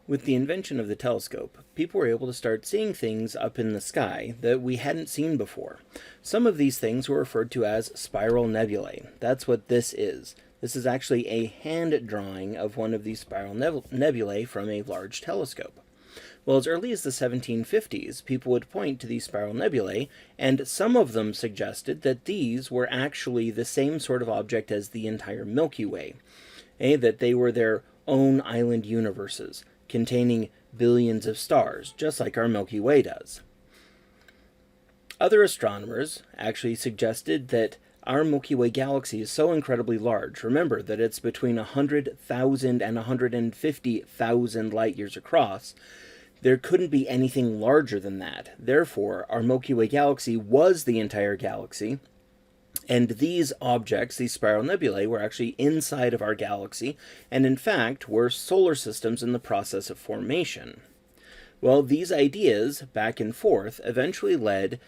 With the invention of the telescope, people were able to start seeing things up in the sky that we hadn't seen before. Some of these things were referred to as spiral nebulae. That's what this is. This is actually a hand drawing of one of these spiral nebulae from a large telescope. Well, as early as the 1750s, people would point to these spiral nebulae, and some of them suggested that these were actually the same sort of object as the entire Milky Way, that they were their own island universes, containing billions of stars, just like our Milky Way does. Other astronomers actually suggested that our Milky Way galaxy is so incredibly large. Remember that it's between 100,000 and 150,000 light years across. There couldn't be anything larger than that. Therefore, our Milky Way galaxy was the entire galaxy, and these objects, these spiral nebulae, were actually inside of our galaxy, and in fact were solar systems in the process of formation. Well, these ideas, back and forth, eventually led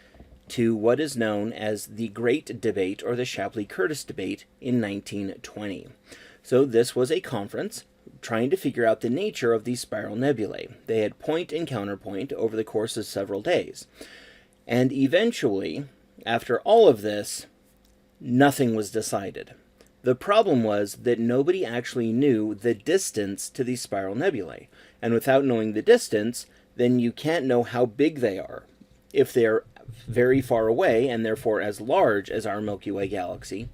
to what is known as the Great Debate, or the Shapley-Curtis debate, in 1920. So this was a conference trying to figure out the nature of these spiral nebulae. They had point and counterpoint over the course of several days. And eventually, after all of this, nothing was decided. The problem was that nobody actually knew the distance to these spiral nebulae. And without knowing the distance, then you can't know how big they are. If they're very far away, and therefore as large as our Milky Way galaxy,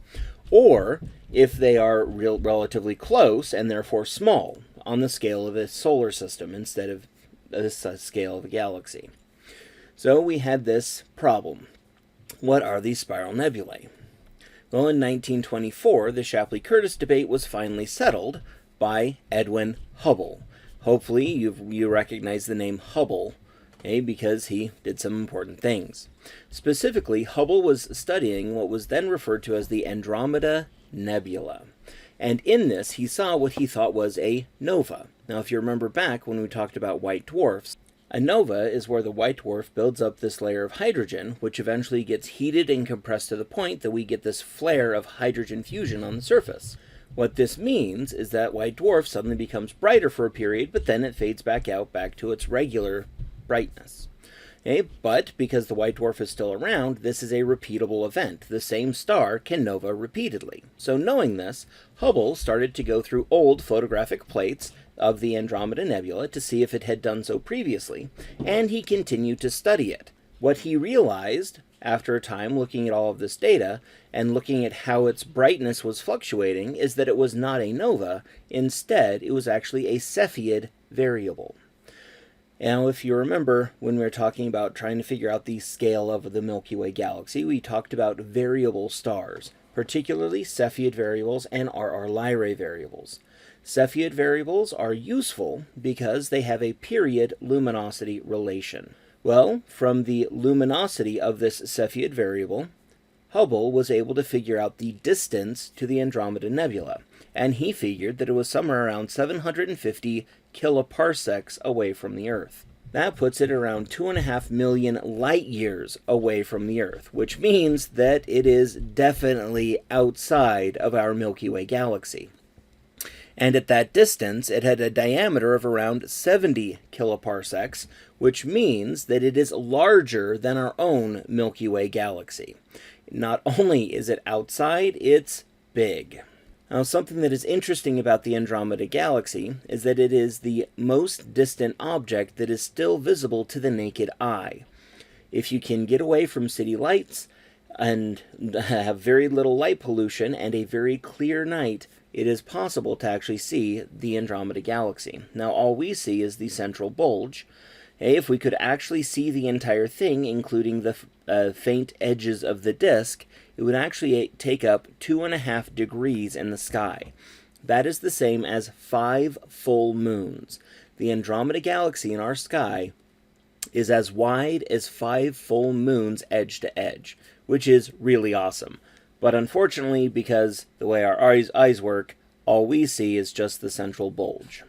or if they are relatively close and therefore small, on the scale of a solar system instead of the scale of a galaxy. So we had this problem. What are these spiral nebulae? Well, in 1924, the Shapley-Curtis debate was finally settled by Edwin Hubble. Hopefully you recognize the name Hubble, because he did some important things. Specifically, Hubble was studying what was then referred to as the Andromeda Nebula. And in this, he saw what he thought was a nova. Now, if you remember back when we talked about white dwarfs, a nova is where the white dwarf builds up this layer of hydrogen, which eventually gets heated and compressed to the point that we get this flare of hydrogen fusion on the surface. What this means is that white dwarf suddenly becomes brighter for a period, but then it fades back out back to its regular brightness. But because the white dwarf is still around, this is a repeatable event. The same star can nova repeatedly. So knowing this, Hubble started to go through old photographic plates of the Andromeda Nebula to see if it had done so previously, and he continued to study it. What he realized, after a time looking at all of this data, and looking at how its brightness was fluctuating, is that it was not a nova. Instead, it was actually a Cepheid variable. Now, if you remember, when we were talking about trying to figure out the scale of the Milky Way galaxy, we talked about variable stars, particularly Cepheid variables and RR Lyrae variables. Cepheid variables are useful because they have a period luminosity relation. Well, from the luminosity of this Cepheid variable, Hubble was able to figure out the distance to the Andromeda Nebula, and he figured that it was somewhere around 750 kiloparsecs away from the Earth. That puts it around 2.5 million light years away from the Earth, which means that it is definitely outside of our Milky Way galaxy. And at that distance, it had a diameter of around 70 kiloparsecs, which means that it is larger than our own Milky Way galaxy. Not only is it outside, it's big. Now, something that is interesting about the Andromeda Galaxy is that it is the most distant object that is still visible to the naked eye. If you can get away from city lights and have very little light pollution and a very clear night, it is possible to actually see the Andromeda Galaxy. Now, all we see is the central bulge. If we could actually see the entire thing, including the faint edges of the disk, it would actually take up 2.5 degrees in the sky. That is the same as 5 full moons. The Andromeda Galaxy in our sky is as wide as 5 full moons edge to edge, which is really awesome. But unfortunately, because the way our eyes work, all we see is just the central bulge.